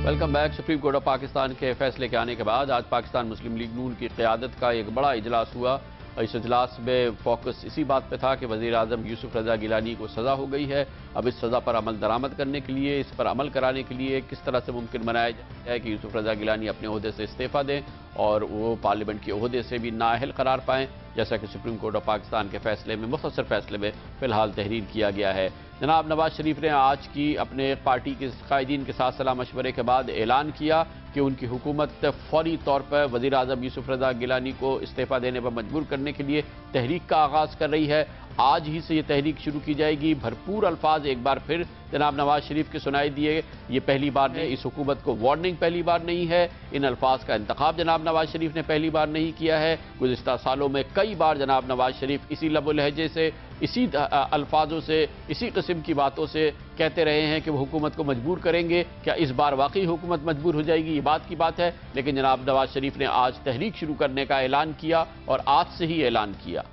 Welcome back. Supreme court of Pakistan के फैसले के आने के बाद आज पाकिस्तान मुस्लिम लीग नून की क़यादत का एक बड़ा इजलास हुआ। इस इजलास में फोकस इसी बात पे था कि वज़ीर आज़म यूसुफ रज़ा गिलानी को सज़ा हो गई है। अब इस सज़ा पर अमल दरामद करने के लिए, इस पर अमल कराने के लिए किस तरह से मुमकिन बनाया जाए कि यूसुफ रज़ा गिलानी अपने ओहदे से इस्तीफ़ा दें और वो पार्लियामेंट के ओहदे से भी नाअहल करार पाएँ, जैसा कि सुप्रीम कोर्ट ऑफ पाकिस्तान के फैसले में, मुख्तसर फैसले में फ़िलहाल तहरीर किया गया है। जनाब नवाज शरीफ ने आज की अपने पार्टी के कायदीन के साथ सलाह मशवरे के बाद ऐलान किया कि उनकी हुकूमत फौरी तौर पर वज़ीर आज़म यूसुफ रज़ा गिलानी को इस्तीफ़ा देने पर मजबूर करने के लिए तहरीक का आगाज़ कर रही है। आज ही से ये तहरीक शुरू की जाएगी। भरपूर अल्फाज एक बार फिर जनाब नवाज शरीफ के सुनाई दिए। ये पहली बार नहीं, इस हुकूमत को वार्निंग पहली बार नहीं है। इन अल्फाज का इंतखाब जनाब नवाज शरीफ ने पहली बार नहीं किया है। गुज़िश्ता सालों में कई बार जनाब नवाज शरीफ इसी लबो लहजे से, इसी अल्फाजों से, इसी किस्म की बातों से कहते रहे हैं कि वो हुकूमत को मजबूर करेंगे। क्या इस बार वाकई हुकूमत मजबूर हो जाएगी, ये बात की बात है। लेकिन जनाब नवाज शरीफ ने आज तहरीक शुरू करने का ऐलान किया और आज से ही ऐलान किया।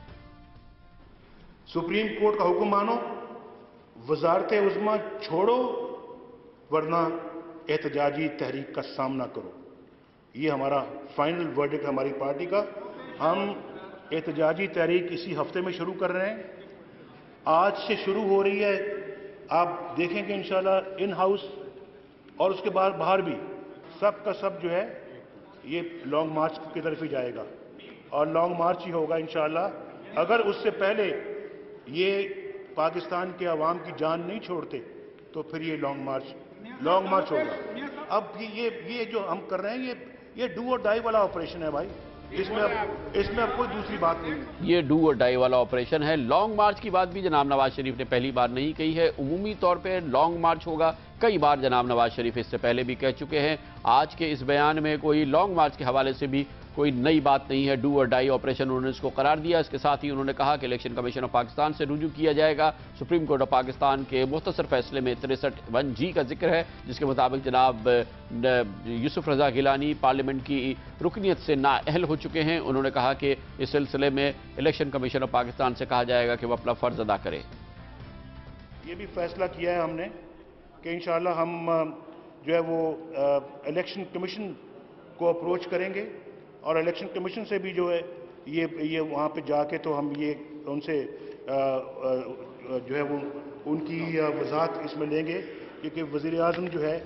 सुप्रीम कोर्ट का हुक्म मानो, वजारत उज़्मा छोड़ो, वरना एहतजाजी तहरीक का सामना करो। ये हमारा फाइनल वर्डिक्ट है हमारी पार्टी का। हम एहतजाजी तहरीक इसी हफ्ते में शुरू कर रहे हैं। आज से शुरू हो रही है। आप देखेंगे इंशाल्लाह इन हाउस और उसके बाद बाहर भी सब का सब जो है ये लॉन्ग मार्च की तरफ ही जाएगा और लॉन्ग मार्च ही होगा इंशाल्लाह। अगर उससे पहले ये पाकिस्तान के अवाम की जान नहीं छोड़ते तो फिर ये लॉन्ग मार्च होगा। अब ये जो हम कर रहे हैं ये डू और डाई वाला ऑपरेशन है भाई। इसमें अब कोई दूसरी बात नहीं। ये डू और डाई वाला ऑपरेशन है। लॉन्ग मार्च की बात भी जनाब नवाज शरीफ ने पहली बार नहीं कही है। उमूमी तौर पे लॉन्ग मार्च होगा। कई बार जनाब नवाज शरीफ इससे पहले भी कह चुके हैं। आज के इस बयान में कोई लॉन्ग मार्च के हवाले से भी कोई नई बात नहीं है। डू और डाई ऑपरेशन उन्होंने इसको करार दिया। इसके साथ ही उन्होंने कहा कि इलेक्शन कमीशन ऑफ पाकिस्तान से रुजू किया जाएगा। सुप्रीम कोर्ट ऑफ पाकिस्तान के मुख्तसर फैसले में 63(1) का जिक्र है, जिसके मुताबिक जनाब यूसुफ रज़ा गिलानी पार्लियामेंट की रुकनीत से नाअहल हो चुके हैं। उन्होंने कहा कि इस सिलसिले में इलेक्शन कमीशन ऑफ पाकिस्तान से कहा जाएगा कि वह अपना फ़र्ज अदा करे। ये भी फैसला किया है हमने कि इंशाल्लाह हम जो है वो इलेक्शन कमीशन को अप्रोच करेंगे और इलेक्शन कमीशन से भी जो है ये वहाँ पे जाके तो हम ये उनसे जो है वो उनकी वजाहत इसमें लेंगे, क्योंकि वज़ीर आज़म जो है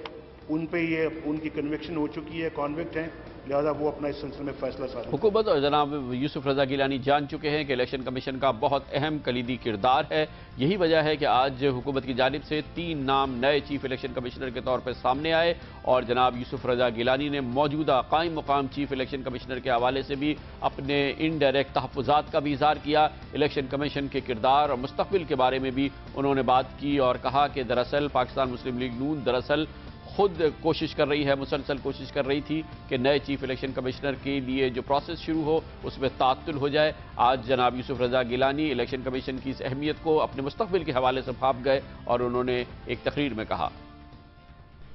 उन पे ये उनकी कन्विक्शन हो चुकी है, कॉन्विक्ट हैं, लिहाजा वो अपना इस सिलसिले में फैसला साथ। हुकूमत और जनाब यूसुफ रज़ा गिलानी जान चुके हैं कि इलेक्शन कमीशन का बहुत अहम कलीदी किरदार है। यही वजह है कि आज हुकूमत की जानिब से 3 नाम नए चीफ इलेक्शन कमिश्नर के तौर पर सामने आए और जनाब यूसुफ रज़ा गिलानी ने मौजूदा कायम मुकाम चीफ इलेक्शन कमिश्नर के हवाले से भी अपने इनडायरेक्ट तहफ़्फ़ुज़ात का भी इज़हार किया। इलेक्शन कमीशन के किरदार और मुस्तक़बिल के बारे में भी उन्होंने बात की और कहा कि दरअसल पाकिस्तान मुस्लिम लीग नून दरअसल खुद कोशिश कर रही है, मुसलसल कोशिश कर रही थी कि नए चीफ इलेक्शन कमिश्नर के लिए जो प्रोसेस शुरू हो उसमें तात्तुल हो जाए। आज जनाब यूसुफ रज़ा गिलानी इलेक्शन कमीशन की इस अहमियत को अपने मुस्तक़बिल के हवाले से भाप गए और उन्होंने एक तकरीर में कहा,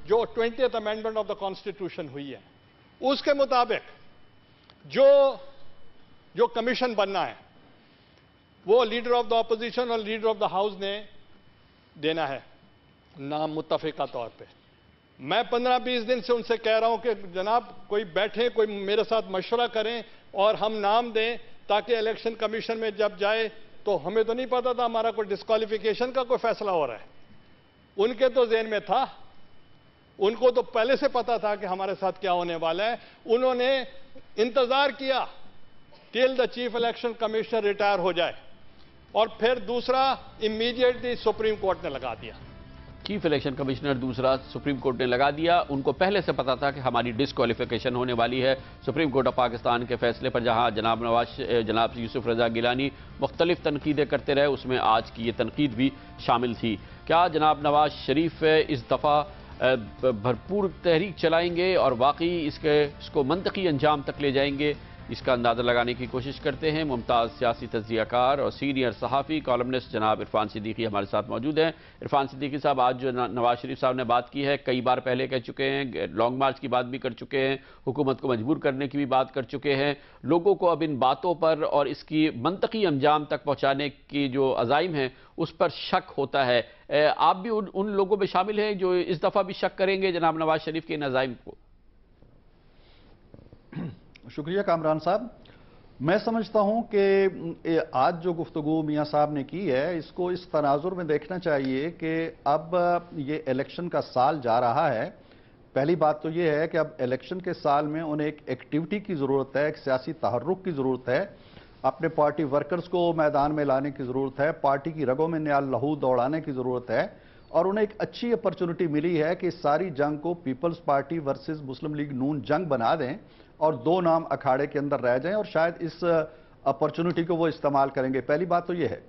जो 20th amendment of the constitution हुई है उसके मुताबिक जो कमीशन बनना है वो लीडर ऑफ द ऑपोजिशन और लीडर ऑफ द हाउस ने देना है नाम मुत्तफ़िका तौर पे। मैं 15-20 दिन से उनसे कह रहा हूं कि जनाब कोई बैठे, कोई मेरे साथ मशवरा करें और हम नाम दें ताकि इलेक्शन कमीशन में जब जाए तो हमें तो नहीं पता था हमारा कोई डिस्क्वालिफिकेशन का कोई फैसला हो रहा है। उनके तो ज़हन में था, उनको तो पहले से पता था कि हमारे साथ क्या होने वाला है। उन्होंने इंतजार किया till the chief election commissioner retire हो जाए और फिर दूसरा इमीडिएटली सुप्रीम कोर्ट ने लगा दिया। चीफ इलेक्शन कमिश्नर दूसरा सुप्रीम कोर्ट ने लगा दिया। उनको पहले से पता था कि हमारी डिस्क्वालिफिकेशन होने वाली है। सुप्रीम कोर्ट ऑफ पाकिस्तान के फैसले पर जहां जनाब यूसुफ रज़ा गिलानी मुख्तलिफ तनकीदें करते रहे, उसमें आज की ये तनकीद भी शामिल थी। क्या जनाब नवाज शरीफ इस दफ़ा भरपूर तहरीक चलाएंगे और वाकई इसको मंतकी अंजाम तक ले जाएंगे? इसका अंदाज़ा लगाने की कोशिश करते हैं। मुमताज़ सियासी तज्ज़ियाकार और सीनियर सहाफ़ी कॉलमनिस्ट जनाब इरफान सिद्दीकी हमारे साथ मौजूद हैं। इरफान सिद्दीकी साहब, आज जो नवाज शरीफ साहब ने बात की है, कई बार पहले कह चुके हैं, लॉन्ग मार्च की बात भी कर चुके हैं, हुकूमत को मजबूर करने की भी बात कर चुके हैं। लोगों को अब इन बातों पर और इसकी मंतकी अंजाम तक पहुँचाने की जो अज़ाइम है उस पर शक होता है। आप भी उन लोगों में शामिल हैं जो इस दफ़ा भी शक करेंगे जनाब नवाज शरीफ के इन अज़ाइम को? शुक्रिया कामरान साहब। मैं समझता हूं कि आज जो गुफ्तगू मियां साहब ने की है, इसको इस तनाजुर में देखना चाहिए कि अब ये इलेक्शन का साल जा रहा है। पहली बात तो ये है कि अब इलेक्शन के साल में उन्हें एक एक्टिविटी की ज़रूरत है, एक सियासी तहर्रुक की ज़रूरत है, अपने पार्टी वर्कर्स को मैदान में लाने की ज़रूरत है, पार्टी की रगों में नया लहू दौड़ाने की ज़रूरत है। और उन्हें एक अच्छी अपॉर्चुनिटी मिली है कि सारी जंग को पीपल्स पार्टी वर्सेस मुस्लिम लीग नून जंग बना दें और दो नाम अखाड़े के अंदर रह जाएं, और शायद इस अपॉर्चुनिटी को वो इस्तेमाल करेंगे। पहली बात तो ये है।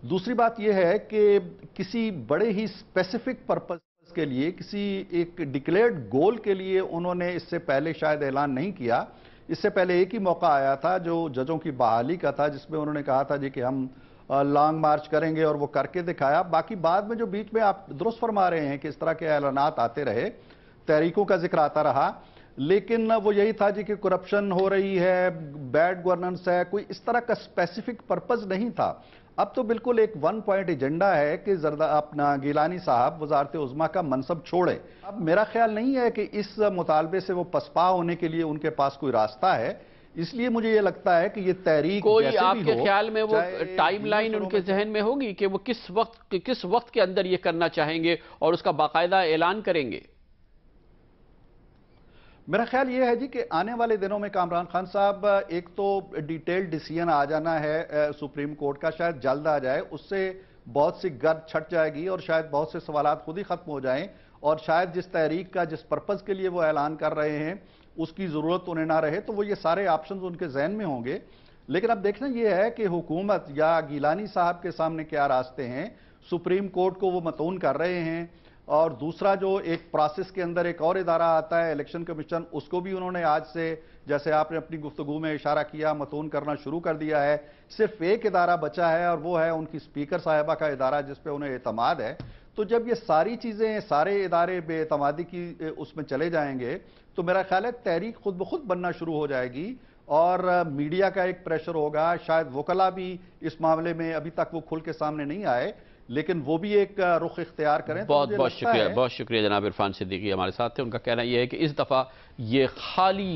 दूसरी बात यह है कि किसी बड़े ही स्पेसिफिक पर्पस के लिए, किसी एक डिक्लेयर्ड गोल के लिए उन्होंने इससे पहले शायद ऐलान नहीं किया। इससे पहले एक ही मौका आया था जो जजों की बहाली का था, जिसमें उन्होंने कहा था जी कि हम लॉन्ग मार्च करेंगे, और वो करके दिखाया। बाकी बाद में जो बीच में आप दुरुस्त फरमा रहे हैं कि इस तरह के ऐलानात आते रहे, तहरीकों का जिक्र आता रहा, लेकिन वो यही था जी कि करप्शन हो रही है, बैड गवर्नेंस है, कोई इस तरह का स्पेसिफिक पर्पस नहीं था। अब तो बिल्कुल एक वन पॉइंट एजेंडा है कि अपना गिलानी साहब वजारत उज़्मा का मनसब छोड़े। अब मेरा ख्याल नहीं है कि इस मुतालबे से वो पसपा होने के लिए उनके पास कोई रास्ता है। इसलिए मुझे ये लगता है कि ये तहरीक कोई आपके ख्याल में वो टाइमलाइन उनके जहन में होगी कि वो किस वक्त के अंदर ये करना चाहेंगे और उसका बाकायदा ऐलान करेंगे? मेरा ख्याल ये है जी कि आने वाले दिनों में कामरान खान साहब, एक तो डिटेल्ड डिसीजन आ जाना है सुप्रीम कोर्ट का, शायद जल्द आ जाए, उससे बहुत सी गर्द छट जाएगी और शायद बहुत से सवालात खुद ही खत्म हो जाएं, और शायद जिस तहरीक का, जिस पर्पस के लिए वो ऐलान कर रहे हैं उसकी ज़रूरत उन्हें ना रहे, तो वो ये सारे ऑप्शंस उनके जहन में होंगे। लेकिन अब देखना ये है कि हुकूमत या गिलानी साहब के सामने क्या रास्ते हैं। सुप्रीम कोर्ट को वो मतून कर रहे हैं, और दूसरा जो एक प्रोसेस के अंदर एक और इदारा आता है इलेक्शन कमीशन, उसको भी उन्होंने आज से, जैसे आपने अपनी गुफ्तगू में इशारा किया, मतून करना शुरू कर दिया है। सिर्फ एक इदारा बचा है और वो है उनकी स्पीकर साहिबा का इदारा, जिस पे उन्हें एतमाद है। तो जब ये सारी चीज़ें, सारे इदारे बेएतमादी की उसमें चले जाएंगे, तो मेरा ख्याल है तहरीक खुद ब खुद बनना शुरू हो जाएगी, और मीडिया का एक प्रेशर होगा। शायद वकला भी इस मामले में अभी तक वो खुल के सामने नहीं आए, लेकिन वो भी एक रुख इख्तियार करें। बहुत बहुत शुक्रिया जनाब इरफान सिद्दीकी हमारे साथ थे। उनका कहना यह है कि इस दफ़ा ये खाली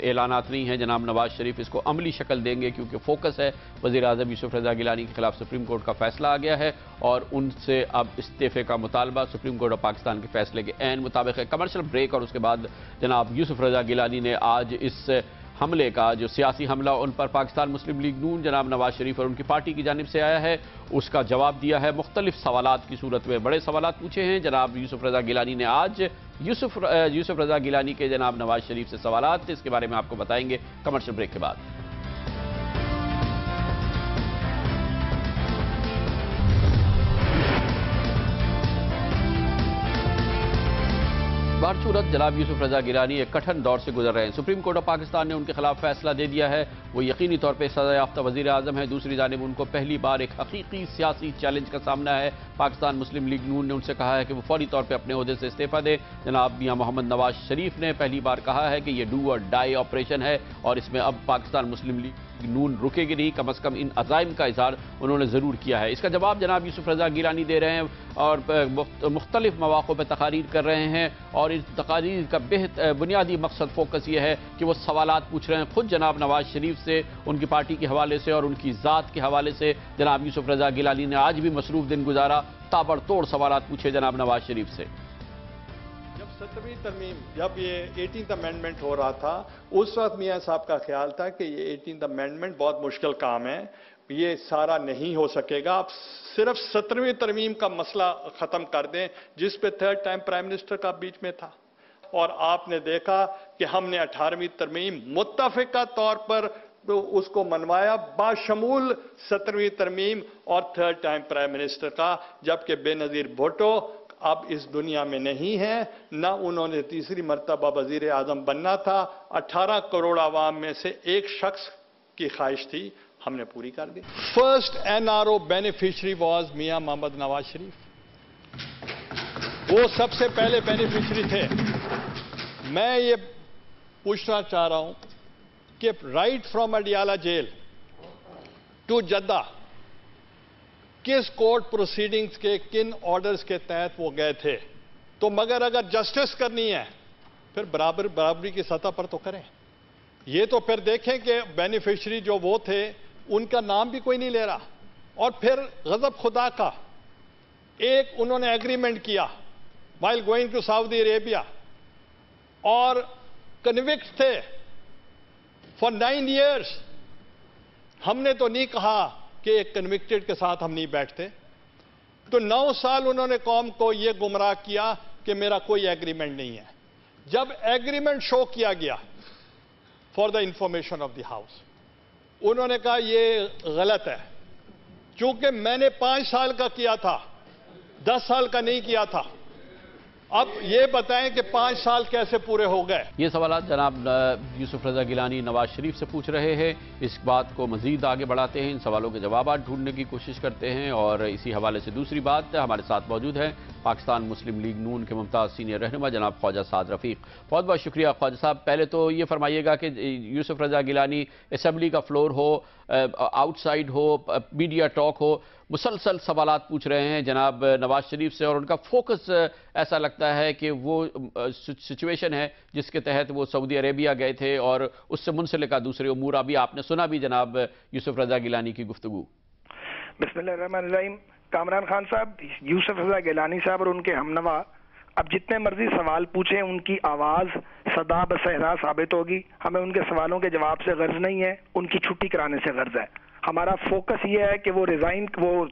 ऐलानात नहीं है, जनाब नवाज शरीफ इसको अमली शक्ल देंगे, क्योंकि फोकस है वज़ीर आज़म यूसुफ रज़ा गिलानी के खिलाफ सुप्रीम कोर्ट का फैसला आ गया है और उनसे अब इस्तीफ़े का मुतालबा सुप्रीम कोर्ट ऑफ पाकिस्तान के फैसले के ऐन मुताबिक है। कमर्शियल ब्रेक, और उसके बाद जनाब यूसुफ रज़ा गिलानी ने आज इस हमले का, जो सियासी हमला उन पर पाकिस्तान मुस्लिम लीग नून जनाब नवाज शरीफ और उनकी पार्टी की जानिब से आया है, उसका जवाब दिया है। मुख्तलिफ सवालात की सूरत में बड़े सवालात पूछे हैं जनाब यूसुफ रज़ा गिलानी ने। आज यूसुफ रज़ा गिलानी के जनाब नवाज शरीफ से सवालात थे, इसके बारे में आपको बताएंगे कमर्शियल ब्रेक के बाद। बारसूरत जनाब यूसुफ रज़ा गिलानी एक कठिन दौर से गुजर रहे हैं। सुप्रीम कोर्ट ऑफ पाकिस्तान ने उनके खिलाफ फैसला दे दिया है, वो यकीनी तौर पर सज़ा याफ्ता वज़ीर आज़म है। दूसरी जानिब उनको पहली बार एक हकीकी सियासी चैलेंज का सामना है। पाकिस्तान मुस्लिम लीग नून ने उनसे कहा है कि वो फौरी तौर पर अपने ओहदे से इस्तीफ़ा दे। जनाब मियां मोहम्मद नवाज शरीफ ने पहली बार कहा है कि ये डू और डाई ऑपरेशन है और इसमें अब पाकिस्तान मुस्लिम लीग नून रुकेगी नहीं, कम अज़ कम इन अज़ाइम का इज़हार उन्होंने ज़रूर किया है। इसका जवाब जनाब यूसुफ रज़ा गिलानी दे रहे हैं और मुख्तलिफ मौक़ों पर तकारीर कर रहे हैं, और इस तकारीर का बुनियादी मकसद फोकस ये है कि वो सवालात पूछ रहे हैं खुद जनाब नवाज शरीफ से, उनकी पार्टी के हवाले से और उनकी ज़ात के हवाले से। जनाब यूसुफ रज़ा गिलानी ने आज भी मसरूफ़ दिन गुजारा, ताबड़तोड़ सवालात पूछे जनाब नवाज शरीफ से। 17वीं तरमीम जब ये 18th अमेंडमेंट हो रहा था, उस वक्त मियां साहब का ख्याल था कि ये 18th अमेंडमेंट बहुत मुश्किल काम है, ये सारा नहीं हो सकेगा, आप सिर्फ 17वीं तरमीम का मसला खत्म कर दें, जिस पे थर्ड टाइम प्राइम मिनिस्टर का बीच में था। और आपने देखा कि हमने 18वीं तरमीम मुत्तफ़िका तौर पर तो उसको मनवाया, बाशमूल 17वीं तरमीम और थर्ड टाइम प्राइम मिनिस्टर का, जबकि बेनजीर भुट्टो اب اس دنیا میں نہیں ہے، نہ انہوں نے تیسری مرتبہ وزیر اعظم بننا تھا۔ 18 کروڑ عوام میں سے ایک شخص کی خواہش تھی، ہم نے پوری کر دی۔ فرسٹ NRO بینیفیشری واز میاں محمد نواز شریف، وہ سب سے پہلے بینیفیشری تھے۔ میں یہ پوچھنا چاہ رہا ہوں کہ right from Adiala jail to Jeddah کس کورٹ پروسیڈنگز کے کن آرڈرز کے تحت وہ گئے تھے؟ تو مگر اگر جسٹس کرنی ہے پھر برابری کی سطح پر تو کریں۔ یہ تو پھر دیکھیں کہ بینیفیشری جو وہ تھے ان کا نام بھی کوئی نہیں لے رہا۔ اور پھر غضب خدا کا ایک انہوں نے ایگریمنٹ کیا while going to سعودی عربیہ، اور کنوکٹ تھے for 9 years۔ ہم نے تو نہیں کہا کہ ایک کنوکٹڈ کے ساتھ ہم نہیں بیٹھتے، تو 9 سال انہوں نے قوم کو یہ گمراہ کیا کہ میرا کوئی ایگریمنٹ نہیں ہے۔ جب ایگریمنٹ شو کیا گیا for the information of the house, انہوں نے کہا یہ غلط ہے، چونکہ میں نے 5 سال کا کیا تھا، 10 سال کا نہیں کیا تھا۔ اب یہ بتائیں کہ 5 سال کیسے پورے ہو گئے؟ یہ سوالات جناب یوسف رضا گیلانی نواز شریف سے پوچھ رہے ہیں۔ اس بات کو مزید آگے بڑھاتے ہیں، ان سوالوں کے جوابات ڈھونڈنے کی کوشش کرتے ہیں، اور اسی حوالے سے دوسری بات ہمارے ساتھ موجود ہیں پاکستان مسلم لیگ نون کے ممتاز سینئر رہنما جناب خواجہ سعد رفیق۔ بہت بہت شکریہ خواجہ صاحب۔ پہلے تو یہ فرمائیے گا کہ یوسف رضا گیلانی اسمبلی کا فلور ہو، آؤٹ سائڈ ہو، میڈیا ٹاک ہو، مسلسل سوالات پوچھ رہے ہیں جناب نواز شریف سے، اور ان کا فوکس ایسا لگتا ہے کہ وہ سچویشن ہے جس کے تحت وہ سعودی عربیہ گئے تھے اور اس سے منسلکہ دوسرے امور۔ ابھی آپ نے سنا بھی جناب یوسف رضا گیلانی کی گفتگو۔ بسم اللہ الرحمن الرحیم۔ کامران خان صاحب، یوسف رضا گیلانی صاحب اور ان کے ہمنوا اب جتنے مرضی سوال پوچھیں ان کی آواز صدا بصحرا ثابت ہوگی۔ ہمیں ان کے سوالوں کے جواب سے غرض نہیں ہے، ان کی چھٹی کرانے سے غرض ہے۔ ہمارا فوکس یہ ہے کہ وہ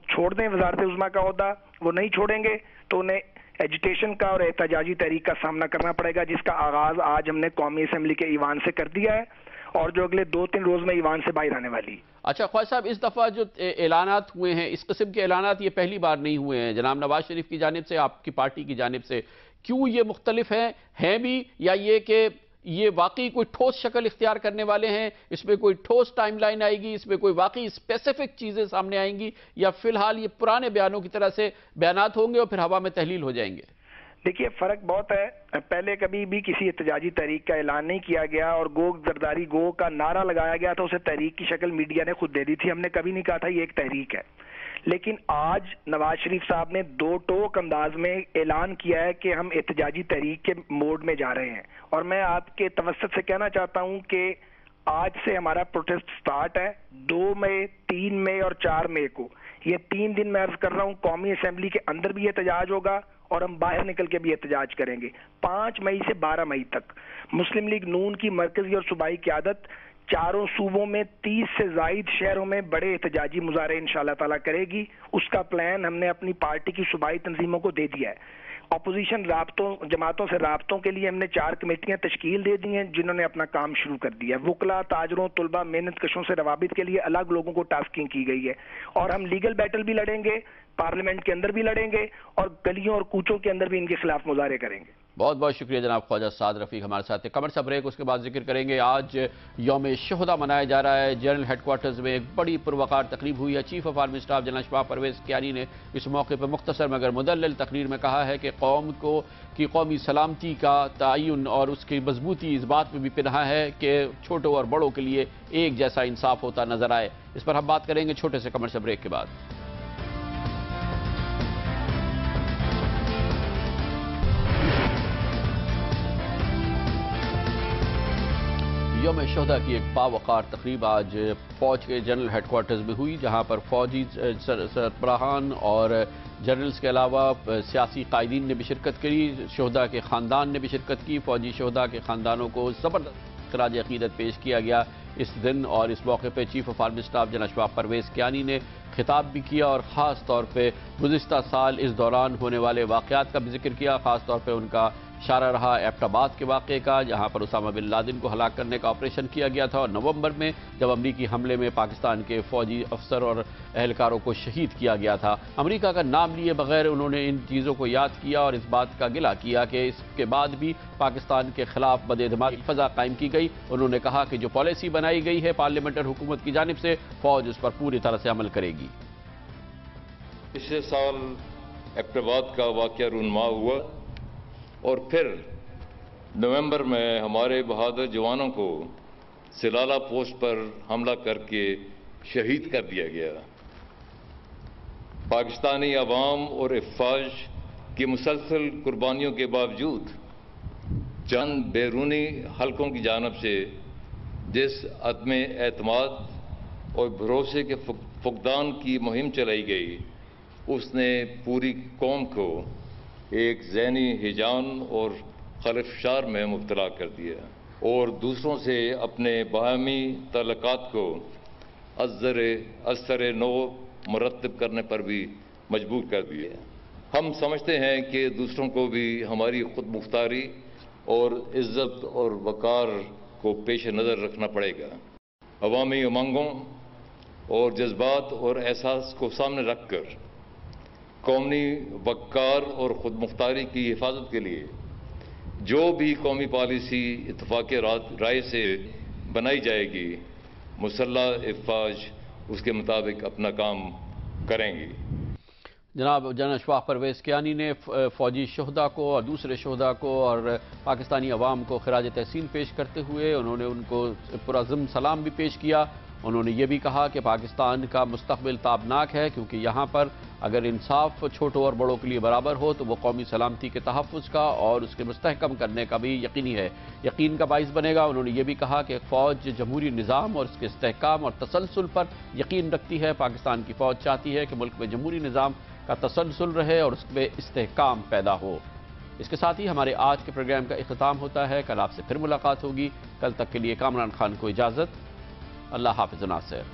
چھوڑ دیں وزارت عظمیٰ کا عہدہ۔ وہ نہیں چھوڑیں گے تو انہیں ایجیٹیشن کا اور احتجاجی تحریک کا سامنا کرنا پڑے گا، جس کا آغاز آج ہم نے قومی اسمبلی کے ایوان سے کر دیا ہے، اور جو اگلے 2-3 روز میں ایوان سے باہر آنے والی۔ اچھا خواجہ صاحب، اس دفعہ جو اعلانات ہوئے ہیں، اس قسم کے اعلانات یہ پہلی بار نہیں ہوئے ہیں جناب نواز شریف کی جانب سے، آپ کی پارٹی کی جانب سے، کیوں یہ مختلف ہیں بھی، یا یہ کہ یہ واقعی کوئی ٹھوس شکل اختیار کرنے والے ہیں، اس میں کوئی ٹھوس ٹائم لائن آئے گی، اس میں کوئی واقعی اسپیسیفک چیزیں سامنے آئیں گی، یا فی الحال یہ پرانے بیانوں کی طرح سے بیانات ہوں گے اور پھر ہوا میں تحلیل ہو جائیں گے؟ دیکھیے فرق بہت ہے۔ پہلے کبھی بھی کسی احتجاجی تحریک کا اعلان نہیں کیا گیا، اور گو زرداری گو کا نعرہ لگایا گیا تھا، اسے تحریک کی شکل میڈیا نے خود دے دی تھی، ہم نے کبھی نہیں کہا تھا یہ ایک تحریک ہے۔ لیکن آج نواز شریف صاحب نے 2 ٹوک انداز میں اعلان کیا ہے کہ ہم احتجاجی تحریک کے موڈ میں جا رہے ہیں، اور میں آپ کے توسط سے کہنا چاہتا ہوں کہ آج سے ہمارا پروٹیسٹ سٹارٹ ہے، 2 مئی، 3 مئی اور 4 مئی کو۔ یہ 3 دن میں عرض کر رہا ہوں، قومی اسمبلی کے اندر بھی احتجاج ہوگا اور ہم باہر نکل کے بھی احتجاج کریں گے۔ 5 مئی سے 12 مئی تک مسلم لیگ نون کی مرکزی اور صوبائی قیادت 4 صوبوں میں 30 سے زائد شہروں میں بڑے احتجاجی مظاہرے انشاءاللہ تعالیٰ کرے گی۔ اس کا پلان ہم نے اپنی پارٹی کی صوبائی تنظیموں کو دے دیا ہے۔ اپوزیشن جماعتوں سے رابطوں کے لیے ہم نے 4 کمیٹیاں تشکیل دے دی ہیں جنہوں نے اپنا کام شروع کر دیا ہے۔ وکلاء، تاجروں، طلباء، محنت کشوں سے روابط کے لیے الگ لوگوں کو ٹاسکنگ کی گئی ہے، اور ہم لیگل بیٹل بھی لڑیں گے، پارلیمنٹ کے اندر بھی لڑیں گے، اور گلیوں اور کوچوں کے اندر بھی ان کے خلاف مظاہرے کریں گے۔ بہت بہت شکریہ جناب خواجہ سعد رفیق ہمارے ساتھ۔ کمر سا بریک، اس کے بعد ذکر کریں گے۔ آج یوم شہداء منایا جا رہا ہے۔ جنرل ہیڈ کوارٹرز میں ایک بڑی پروقار تقریب ہوئی ہے۔ Chief of army staff general Ashfaq Parvez Kayani نے اس موقع پر مختصر مگر مدلل تقریر میں کہا ہے کہ قومی سلامتی کا تعین اور اس کی مضبوطی اس بات میں بھی پنہاں ہے کہ چھوٹوں اور بڑوں کے لیے ایک جیسا انصاف ہوتا نظر آئے۔ اس پر ہم بات کریں گے چھوٹے سے کمرشل بریک کے بعد۔ یوم شہداء کی ایک باوقار تقریب آج فوج کے جنرل ہیڈ کوارٹرز میں ہوئی، جہاں پر فوجی سربراہان اور جنرلز کے علاوہ سیاسی قائدین نے بھی شرکت کی، شہداء کے خاندان نے بھی شرکت کی۔ فوجی شہداء کے خاندانوں کو زبردست خراج عقیدت پیش کیا گیا اس دن، اور اس موقع پہ chief of army staff general Ashfaq Parvez Kayani نے خطاب بھی کیا، اور خاص طور پہ گزشتہ سال اس دوران ہونے والے واقعات کا بھی ذکر کیا، خاص طور پہ ان کا इशारा रहा एबटाबाद के वाक़े का, जहां पर उसामा बिन लादेन को हलाक करने का ऑपरेशन किया गया था, और नवंबर में जब अमरीकी हमले में पाकिस्तान के फौजी अफसर और एहलकारों को शहीद किया गया था। अमरीका का नाम लिए बगैर उन्होंने इन चीज़ों को याद किया और इस बात का गिला किया कि इसके बाद भी पाकिस्तान के खिलाफ बदएतमादी की फ़ज़ा कायम की गई। उन्होंने कहा कि जो पॉलिसी बनाई गई है पार्लियामेंट्री हुकूमत की जानिब से, फ़ौज उस पर पूरी तरह से अमल करेगी। पिछले साल एबटाबाद का वाक़या रूनुमा हुआ और फिर नवंबर में हमारे बहादुर जवानों को सिलाला पोस्ट पर हमला करके शहीद कर दिया गया। पाकिस्तानी अवाम और अफवाज की मुसलसल कुर्बानियों के बावजूद चंद बैरूनी हलकों की जानिब से जिस अदम एतमाद और भरोसे के फुकदान की मुहिम चलाई गई, उसने पूरी कौम को एक ज़हनी हिजान और खलफशार में मुब्तला कर दिया और दूसरों से अपने बाहमी तल्लुकात को असर नो मुरतब करने पर भी मजबूर कर दिया। हम समझते हैं कि दूसरों को भी हमारी खुद मुख्तारी और इज्जत और वकार को पेश नज़र रखना पड़ेगा। अवामी उमंगों और जज्बात और एहसास को सामने रखकर कौमी वकार और खुद मुख्तारी की हिफाजत के लिए जो भी कौमी पॉलिसी इत्तफाक़ राय से बनाई जाएगी, मुसल्लह अफवाज उसके मुताबिक अपना काम करेंगी। जनाब जनरल अशफाक परवेज़ कियानी ने फ़ौजी शहदा को और दूसरे शहदा को और पाकिस्तानी अवाम को खिराज तहसीन पेश करते हुए उन्होंने उनको पुरअज़्म सलाम भी पेश किया। उन्होंने ये भी कहा कि पाकिस्तान का मुस्तक़बिल ताबनाक है, क्योंकि यहाँ पर अगर इंसाफ छोटों और बड़ों के लिए बराबर हो तो वो कौमी सलामती के तहफ़्फ़ुज़ का और उसके मुस्तहकम करने का भी यकीनी है, यकीन का बाइस बनेगा। उन्होंने ये भी कहा कि फ़ौज जमहूरी निज़ाम और इसके इस्तेहकाम और तसलसल पर यकीन रखती है। पाकिस्तान की फ़ौज चाहती है कि मुल्क में जमहूरी निज़ाम का तसलसल रहे और उसमें इस्तेहकाम पैदा हो। इसके साथ ही हमारे आज के प्रोग्राम का इख्तिताम होता है। कल आपसे फिर मुलाकात होगी। कल तक के लिए कामरान खान को इजाज़त। अल्लाह हाफ़िज़ नासिर।